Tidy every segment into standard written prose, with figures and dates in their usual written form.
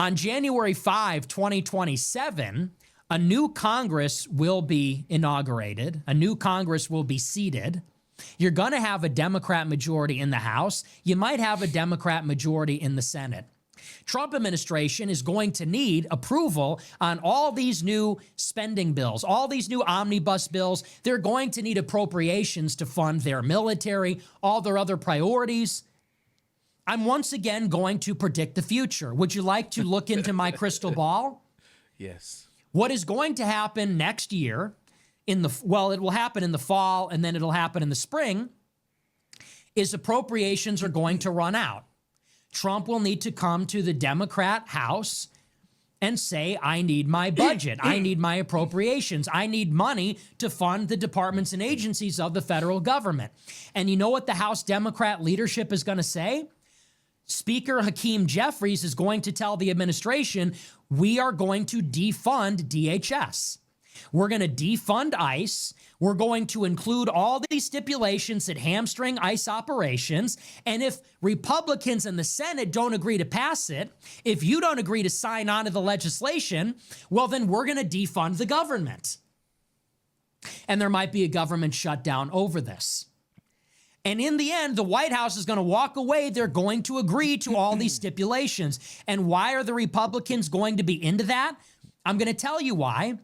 On January 5, 2027, a new Congress will be inaugurated. A new Congress will be seated. You're going to have a Democrat majority in the House. You might have a Democrat majority in the Senate. Trump administration is going to need approval on all these new spending bills, all these new omnibus bills. They're going to need appropriations to fund their military, all their other priorities. I'm once again going to predict the future. Would you like to look into my crystal ball? Yes. What is going to happen next year it will happen in the fall and then it'll happen in the spring, is appropriations are going to run out. Trump will need to come to the Democrat House and say, I need my budget. I need my appropriations. I need money to fund the departments and agencies of the federal government. And you know what the House Democrat leadership is going to say? Speaker Hakeem Jeffries is going to tell the administration, we are going to defund DHS. We're going to defund ICE. We're going to include all these stipulations that hamstring ICE operations. And if Republicans in the Senate don't agree to pass it, if you don't agree to sign on to the legislation, well, then we're going to defund the government. And there might be a government shutdown over this. And in the end, the White House is going to walk away. They're going to agree to all these stipulations. And why are the Republicans going to be into that? I'm going to tell you why.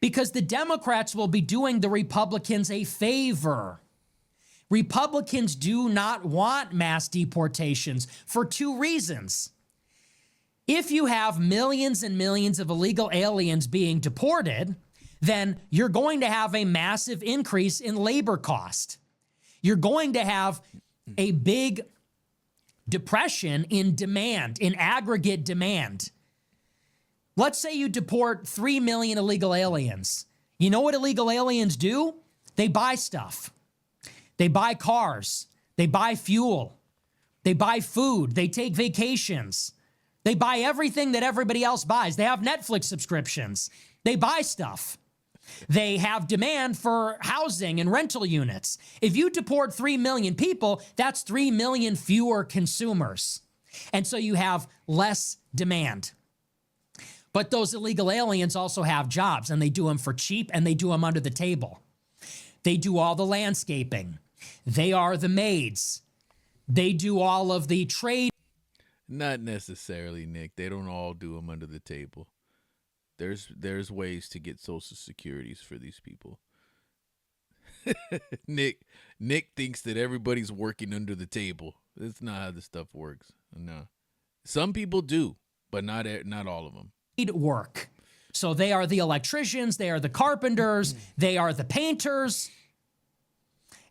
Because the Democrats will be doing the Republicans a favor. Republicans do not want mass deportations for two reasons. If you have millions and millions of illegal aliens being deported, then you're going to have a massive increase in labor cost. You're going to have a big depression in demand, in aggregate demand. Let's say you deport 3 million illegal aliens. You know what illegal aliens do? They buy stuff. They buy cars. They buy fuel. They buy food. They take vacations. They buy everything that everybody else buys. They have Netflix subscriptions. They buy stuff. They have demand for housing and rental units. If you deport 3 million people, that's 3 million fewer consumers. And so you have less demand. But those illegal aliens also have jobs, and they do them for cheap, and they do them under the table. They do all the landscaping. They are the maids. They do all of the trade. Not necessarily, Nick. They don't all do them under the table. There's ways to get Social Securities for these people. Nick thinks that everybody's working under the table. That's not how this stuff works. No. Some people do, but not all of them. Work. So they are the electricians, they are the carpenters, they are the painters.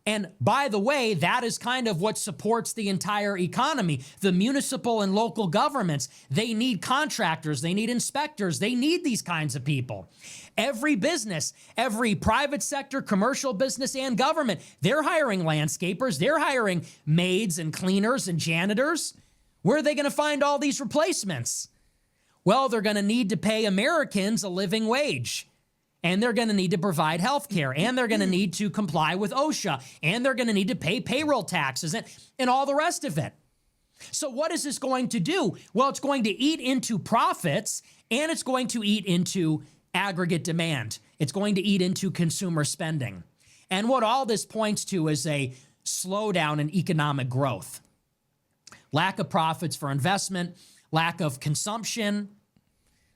And by the way, that is kind of what supports the entire economy. The municipal and local governments, they need contractors, they need inspectors, they need these kinds of people. Every business, every private sector, commercial business and government, they're hiring landscapers, they're hiring maids and cleaners and janitors. Where are they going to find all these replacements? Well, they're going to need to pay Americans a living wage, and they're going to need to provide health care, and they're going to need to comply with OSHA, and they're going to need to pay payroll taxes and all the rest of it. So what is this going to do? Well, it's going to eat into profits, and it's going to eat into aggregate demand. It's going to eat into consumer spending. And what all this points to is a slowdown in economic growth. Lack of profits for investment, lack of consumption,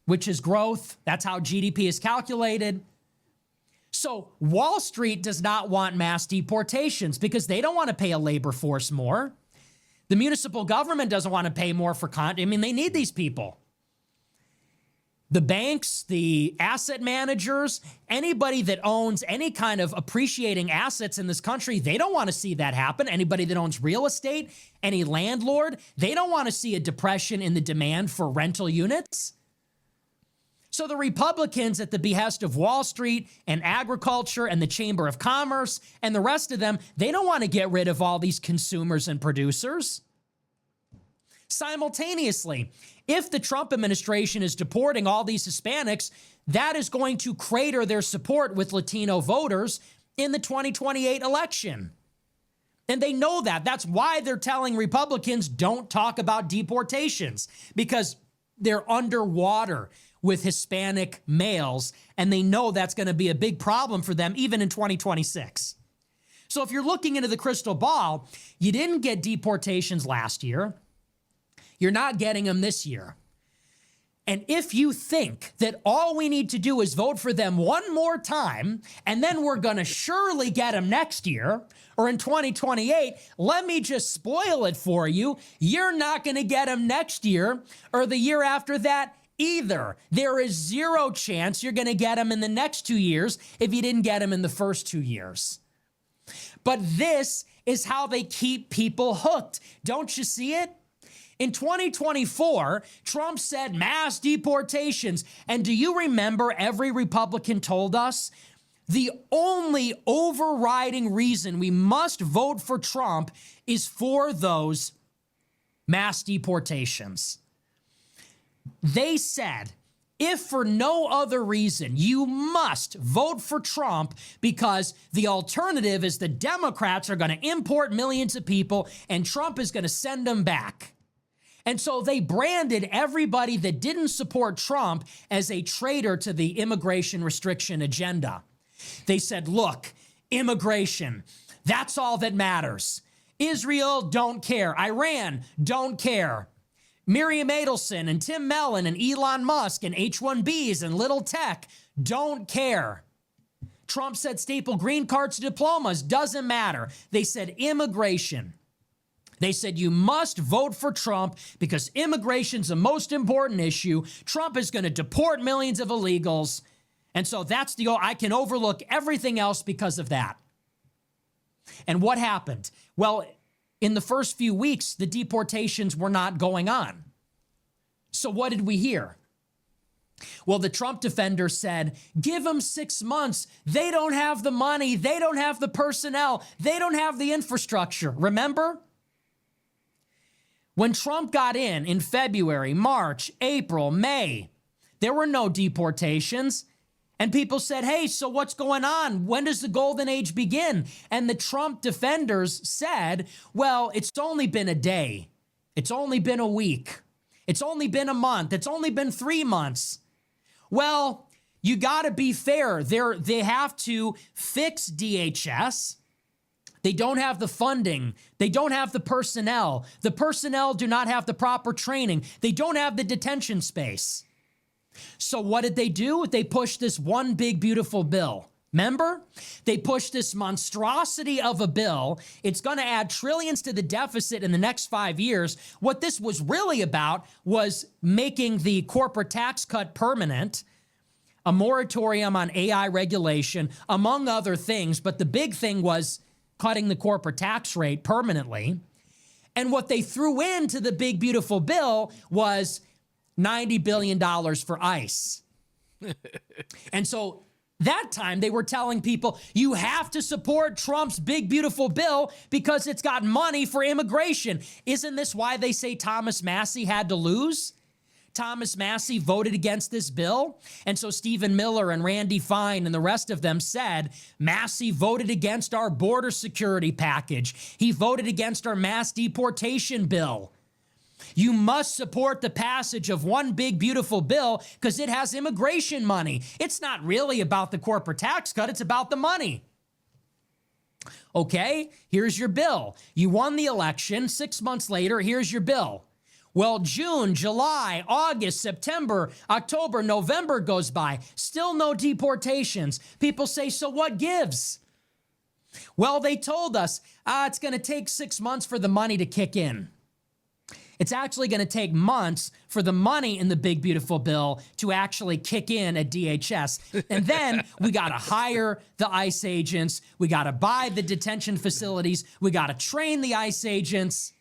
which is growth. That's how GDP is calculated. So Wall Street does not want mass deportations because they don't want to pay a labor force more. The municipal government doesn't want to pay more for they need these people. The banks, the asset managers, anybody that owns any kind of appreciating assets in this country, they don't want to see that happen. Anybody that owns real estate, any landlord, they don't want to see a depression in the demand for rental units. So the Republicans, at the behest of Wall Street and agriculture and the Chamber of Commerce and the rest of them, they don't want to get rid of all these consumers and producers. Simultaneously, if the Trump administration is deporting all these Hispanics, that is going to crater their support with Latino voters in the 2028 election. And they know that. That's why they're telling Republicans, don't talk about deportations, because they're underwater with Hispanic males, and they know that's going to be a big problem for them even in 2026. So if you're looking into the crystal ball, you didn't get deportations last year. You're not getting them this year. And if you think that all we need to do is vote for them one more time, and then we're going to surely get them next year or in 2028, let me just spoil it for you. You're not going to get them next year or the year after that either. There is zero chance you're going to get them in the next 2 years if you didn't get them in the first 2 years. But this is how they keep people hooked. Don't you see it? In 2024, Trump said mass deportations. And do you remember every Republican told us the only overriding reason we must vote for Trump is for those mass deportations? They said, if for no other reason, you must vote for Trump because the alternative is the Democrats are going to import millions of people and Trump is going to send them back. And so they branded everybody that didn't support Trump as a traitor to the immigration restriction agenda. They said, look, immigration, that's all that matters. Israel, don't care. Iran, don't care. Miriam Adelson and Tim Mellon and Elon Musk and H-1Bs and little tech don't care. Trump said staple green cards to diplomas, doesn't matter. They said immigration. They said you must vote for Trump because immigration's the most important issue. Trump is going to deport millions of illegals. And so that's I can overlook everything else because of that. And what happened? Well, in the first few weeks, the deportations were not going on. So what did we hear? Well, the Trump defender said, give them 6 months. They don't have the money. They don't have the personnel. They don't have the infrastructure. Remember? When Trump got in February, March, April, May, there were no deportations. And people said, hey, so what's going on? When does the golden age begin? And the Trump defenders said, well, it's only been a day. It's only been a week. It's only been a month. It's only been 3 months. Well, you got to be fair. They have to fix DHS. They don't have the funding. They don't have the personnel. The personnel do not have the proper training. They don't have the detention space. So what did they do? They pushed this one big, beautiful bill. Remember? They pushed this monstrosity of a bill. It's going to add trillions to the deficit in the next 5 years. What this was really about was making the corporate tax cut permanent, a moratorium on AI regulation, among other things. But the big thing was cutting the corporate tax rate permanently. And what they threw into the big, beautiful bill was $90 billion for ICE. And so that time they were telling people, you have to support Trump's big, beautiful bill because it's got money for immigration. Isn't this why they say Thomas Massie had to lose? Thomas Massie voted against this bill. And so Stephen Miller and Randy Fine and the rest of them said, Massie voted against our border security package. He voted against our mass deportation bill. You must support the passage of one big, beautiful bill because it has immigration money. It's not really about the corporate tax cut. It's about the money. Okay, here's your bill. You won the election. 6 months later, here's your bill. Well, June, July, August, September, October, November goes by. Still no deportations. People say, so what gives? Well, they told us it's going to take 6 months for the money to kick in. It's actually going to take months for the money in the big, beautiful bill to actually kick in at DHS. And then we got to hire the ICE agents. We got to buy the detention facilities. We got to train the ICE agents.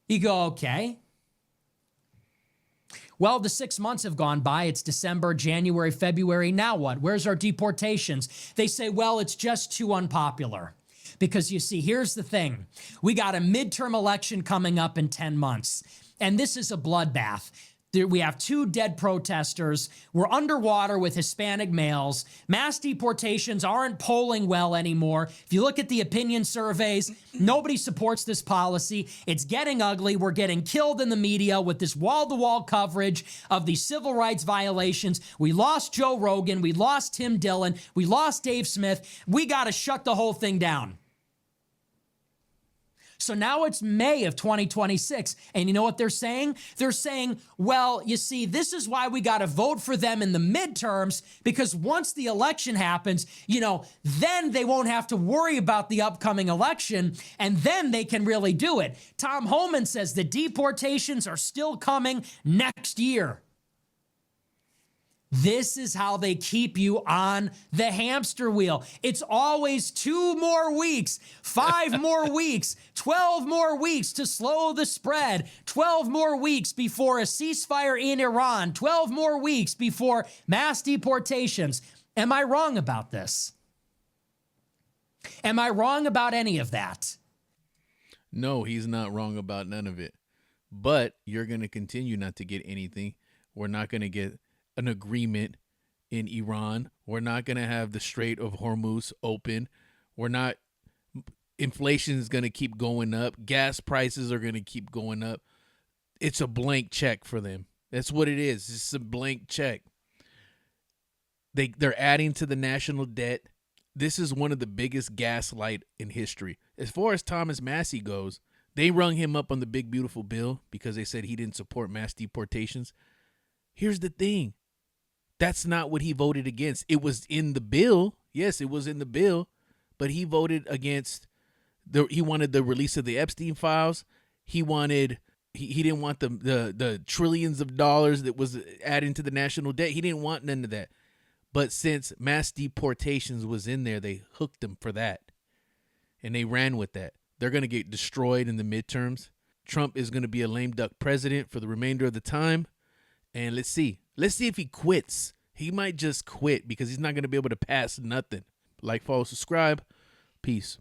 You go, okay. Well, the 6 months have gone by. It's December, January, February. Now what? Where's our deportations? They say, well, it's just too unpopular. Because you see, here's the thing. We got a midterm election coming up in 10 months. And this is a bloodbath. We have 2 dead protesters. We're underwater with Hispanic males. Mass deportations aren't polling well anymore. If you look at the opinion surveys, nobody supports this policy. It's getting ugly. We're getting killed in the media with this wall-to-wall coverage of these civil rights violations. We lost Joe Rogan. We lost Tim Dillon. We lost Dave Smith. We got to shut the whole thing down. So now it's May of 2026. And you know what they're saying? They're saying, well, you see, this is why we got to vote for them in the midterms, because once the election happens, then they won't have to worry about the upcoming election, and then they can really do it. Tom Homan says the deportations are still coming next year. This is how they keep you on the hamster wheel. It's always 2 more weeks, 5 more weeks, 12 more weeks to slow the spread, 12 more weeks before a ceasefire in Iran, 12 more weeks before mass deportations. Am I wrong about this? Am I wrong about any of that? No, he's not wrong about none of it. But you're going to continue not to get anything. We're not going to get an agreement in Iran. We're not going to have the Strait of Hormuz open. Inflation is going to keep going up. Gas prices are going to keep going up. It's a blank check for them. That's what it is. It's a blank check. They're adding to the national debt. This is one of the biggest gaslight in history. As far as Thomas Massie goes, they rung him up on the big beautiful bill because they said he didn't support mass deportations. Here's the thing. That's not what he voted against. It was in the bill. Yes, it was in the bill, but he voted against he wanted the release of the Epstein files. He didn't want the trillions of dollars that was adding to the national debt. He didn't want none of that. But since mass deportations was in there, they hooked him for that. And they ran with that. They're going to get destroyed in the midterms. Trump is going to be a lame duck president for the remainder of the time. And let's see. Let's see if he quits. He might just quit because he's not going to be able to pass nothing. Like, follow, subscribe. Peace.